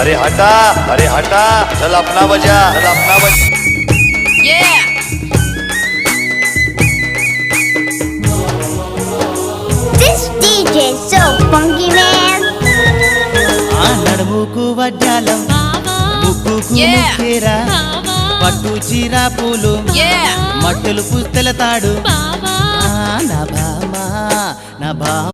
अरे हटा चल अपना बजा Yeah! This DJ is so funky, man. ఆ నడుముకు వడ్డాలం ముక్కుకు Yeah. ముక్కేరా పట్టు చీర పూలు Yeah! మట్టలు పుస్తల తాడు నా భామ